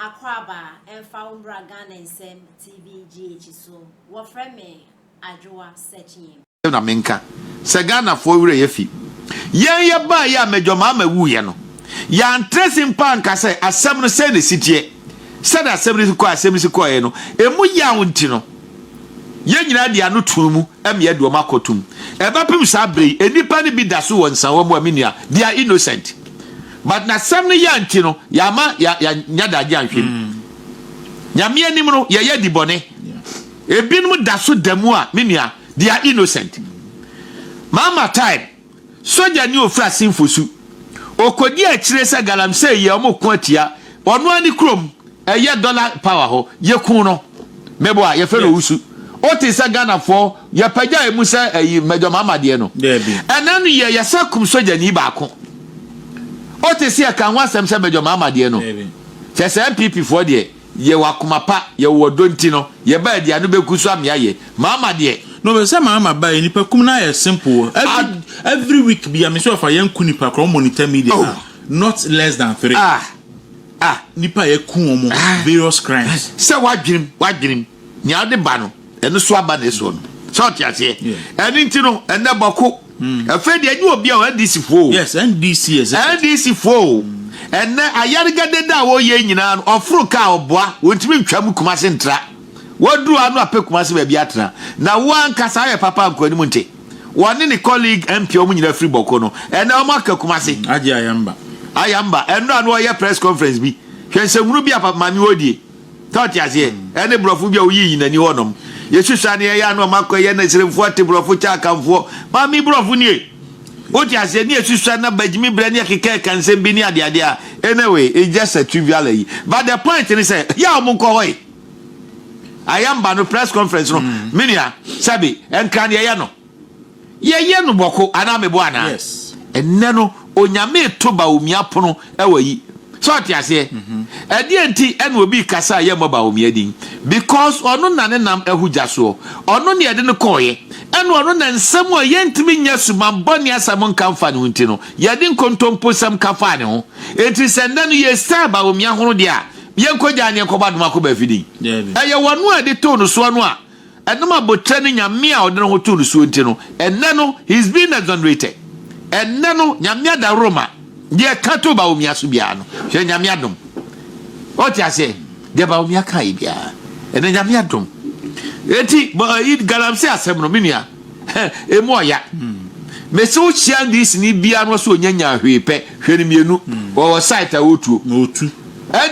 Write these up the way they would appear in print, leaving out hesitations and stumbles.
akwaba emfa Ghana nsem TVGH so wo frɛ me adwoa searching na menka se Ghana fo wure yafi yen ba ya medwoma ma wuye no ya antresim panka se asem no se ne sitie se da asem ni ko ye no emu ya wonti no ye nyina dia no tumu em ye do makotum e ba pim sa bre enipa ne bi da so wonsan wo mo aminia they are innocent but na asem no ya nti no ya ma ya nyada gye anhwem nyame anim no ye di bone ebinum da so damu a minia they are innocent mama time soja ni ofra sinfosu okodi a kire se galamse ye omoko atia ono ani krom eye dollar power ho ye kun no mebo a ye fe no wusu o ti se Ghana fo ye pagya emu se ayi mejo mama de no enanu ye sakum soja ni ba ko o ti se kan wasem se mejo mama de no se se MPP fo de ye wakoma pa ye wodonti no ye ba dia no bekusu amia ye mama de no be say mama ba ni pa kum na ye simple every week be am sure for yan kunipa kro monitor media not less than 3 nipa ye kun omo various crimes say wadwirim nya ade ba no eno so aba na so no so tiase eni nti no ene Bawku afedi anyi obi a NDC fo yes NDC fo ene ayarigade da wo ye nyina no ofuru ka oboa wontimi ntwam kumase ntra wodru anu apekumase ba bi atra na wan kasa ye papa nkwani mu nte woni ni colleague MP omu nyina free Bawku no ene o maka kumase agi ayamba eno anu ye press conference bi hwense nguru bi apa mami wodie toti ase ene brofu bi a oyi nani honom yesusa ne ya anu makọ ye na siremfo ate brofu cha akamfo mami brofu nie oti ase ne yesusa na bajimi brani akeka kansem bi ni ade a anyway it's just a trivial but the point is say ya omunko hoy ayamba no press conference no minia sabi enkan ye no Bawku ana mebo ana yes enne no onyame to Bawumia pono ewayi so atiase edi enti ene obi kasa ye mo Bawumia din because onu na ne nam ehuja so onu ne ede ne koye ene onu na nsem o ye ntimi nya sumamboni asam nkamfa ne hunti no ye de nkontompo sam kafa ne ho enti senda no ye sta Bawumia hono de a ye nkoja ne nkobadoma ko ba fidi eye wonu ade to no so no a enoma botre ne nyame a ode no ho to no so enti no enne no he's been exonerated enne no nyame da Roma ye kato Bawumia so bia no hwe nyame adom o ti ase de Bawumia kai bia ene nyame adom eti ba yi galamse asem no minia emu oya mese o chia this ni bia no so onyanya hwepe hwe ni mienu wo site a otu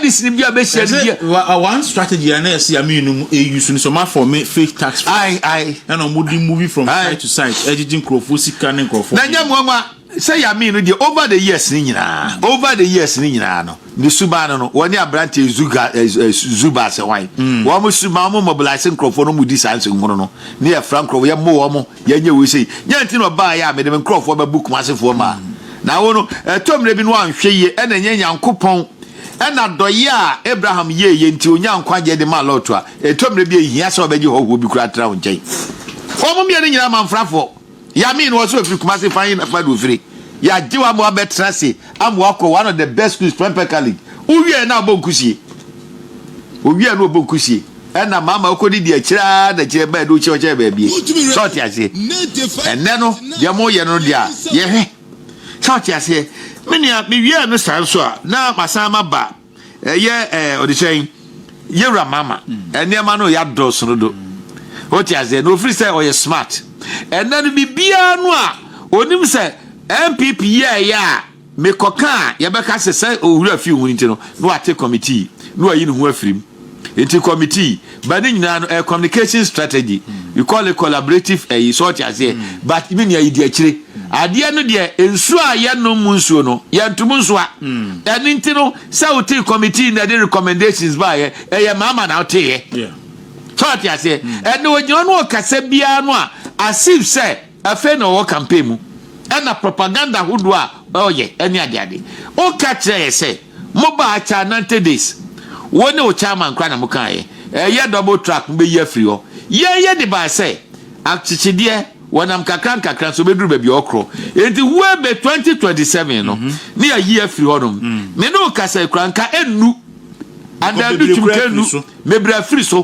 this ni bia be share bia one strategy and see aminu use so ma for me fake tax I and moving from site to site editing crofo sika ne crofo na nyamwa say yaminu the over the years ni nyina no ni subano no woni abrante zuba se wan wo mo suba mo mobilizing crofo no mu di sanse ngoro no ne ya frank crofo ya mo wo mo ya nye we sei nyanti no ba ya me de crofo ba book masefo ma na wo no tomre bi no anhwe ye ena nyankopon ena doye a Abraham ye nti onyankwa je de ma loto a tomre bi ehia se obeje hoho bi kura tra wonchen o mo bia ne nyina manfrafo ya mean was so free kumase fan na fado free ya jiwa mo abetrase amwako one of the best schools Premier League uwie na bonkusie na mama okodi di akira da kire ba do che ba bie short ase enne no ye mo ye no dia ye hwe short ase menia me wie no san so a na masama ba ye odichen yewra mama enne ma no ya do so do o ti ase no free say o ye smart enne no bibia no a onim say MPP ya me koka ye beka se owura fi hu nti no no ate committee no ayi ne hu afirim enti committee but nyina no communication strategy you call it collaborative sort as here but me ne ayi akire ade no de ensu a ye no munsu no ye ntum nsu a eni nti no say uti committee na the recommendations ba ye mama na uti ye sort as here eni onyo no kasa bia no a asif say afa na wo campaign mu na propaganda hudu a oye eni ade o ka kire say moba cha 90 days woni o chairman kra na muka ye double track be ye free ho ye de ba say akchichide wonam kakran so beduru ba bi okro enti we be 2027 no ne ye free ho no me no ka say kranka ennu and I do chimkenu mebra free so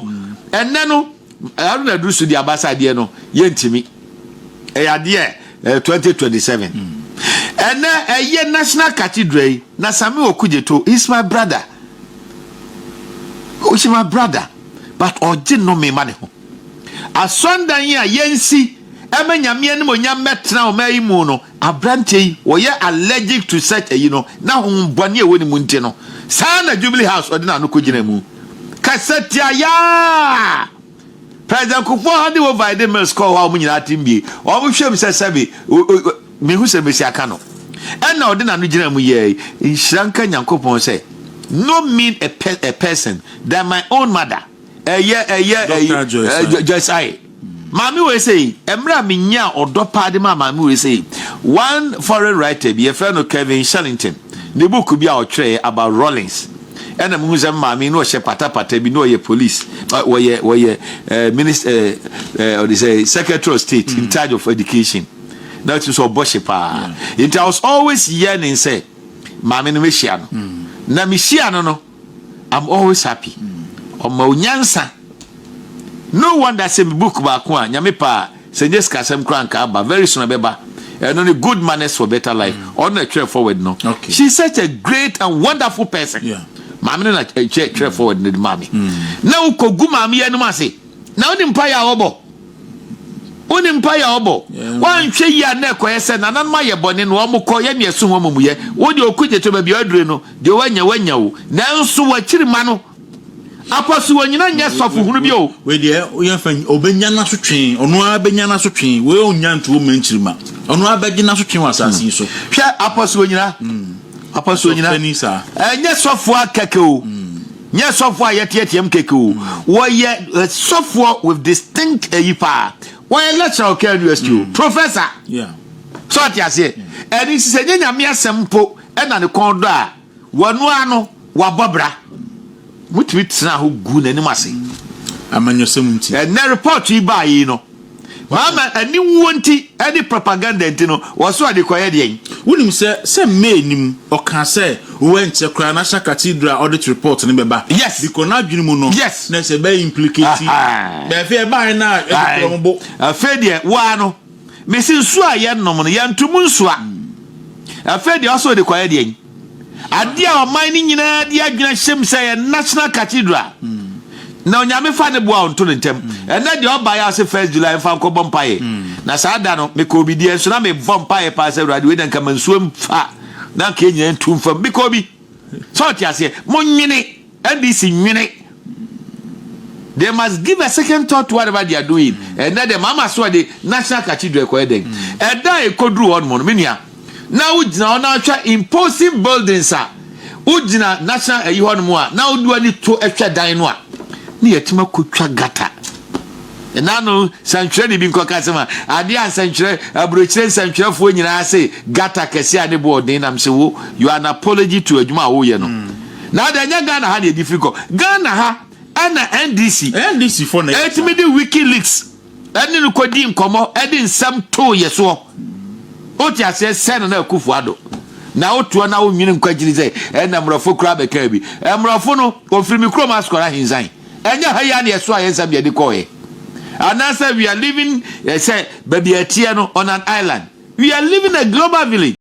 and nano I don't do so the abasa de no yentimi e ade 2027 and na a national cathedral na Sami Okujeto is my brother. Is my brother, but oje no me mane ho asondan yi a yensi emanyame ne monyam metra o mai mu no abrante wo ye allergic to such a na ho bone e woni mu nti no sana Jubilee House odina no kogina mu kasetia ya President Kufuor hadi wo vide mills call wa munyina timbi o mo hwem sesabe me hu se besi aka no ena odina no gina mu ye nhranka nyankopon say no mean a person than my own mother. Just I. Mami will say, Emra minya or dopadima, Mami will say, one foreign writer, be a friend of Kevin Shellington. The book could be our tray about Rollins. And the museum, Mami, no shepata, be no ye police, or ye minister, or they say, Secretary of State in charge of education. That is all Boshipa. It was always yearning, say, Mami no Mishiano. Na Mishiano no, I'm always happy. Nyansa. No wonder say book ba ko nyame pa suggest kasem kranka ba very soon beba and only good manners for better life on the trail forward no. Okay. She's such a great and wonderful person. Yeah. Mami na trail forward ne mami. Na ukogu mami ya no ase. Na oni mpa ya obo. Oni mpa ya obo. Wan hwe ya na ekoyese na nan ma ye bone no omko ye ne esu homu ye. Wo de okujeto ba bi adure no de wanya wo. Na nso wa chirima no aposu wonyina nya sofu hunu bi o we de yefan obenya na sotwen ono abenya na sotwen we onya nto o manchirima ono abegi na sotwen wasasi so hwe aposu wonyina nya sofu akake o nya sofu ayetietiem keke o wo ye sofu with distinct yipa wo ye lecturer of university professor so atiase eni sise nya me asempo e na ne kondo a wonu ano wabobra mutuit na ho gu na nimase amanyosemti na report yi ba yi no mama ani wonti any propaganda ntino woso ade koye de wonim se menim oka se wenche kra national cathedral audit report ne beba yes because na dwene mu no yes na se be implicate be fe ba na e prombo afa de wa no mesin su a ye nom no ye ntumu nsu a afa de oso de koye de adia o mine nyina dia adwena hyem say national cathedral na onyame fa ne boa onto ntem na de oba ya se 1st July fa ko bompae na saada no me ko bi die so na me bompae pa se radio we dan ka mansuom fa na ka nyina ntumfa bi ko bi so tiase mo nwene ndc nwene they must give a second thought to whatever they are doing and then the mama so the national cathedral ko eden e da e kodru on mo menua na ujina ona atwa imposing buildings a ujina national ayi ho no mu a na odu ani to atwa dan no a ni yetima kotwa gata na no sanctuary bi nko kasema ade an sanctuary abrochire sanctuary fo nyina ase gata kese ade bo odin nam se wo you an apology to adwuma wo ye no na da nya Ghana ha de difficult Ghana ha ana NDC for na etimi WikiLeaks ene no kodi nkomo ede nsam to ye so oti ase sen na Kufuado na otuo na wo nwini nkwagiri say na mrofo kura beka bi mrofo no ofirimi kro maskora hinzan enya ha ya na yeso ayensa bia de koye anasa we are living say baby atie no on an island we are living a global village.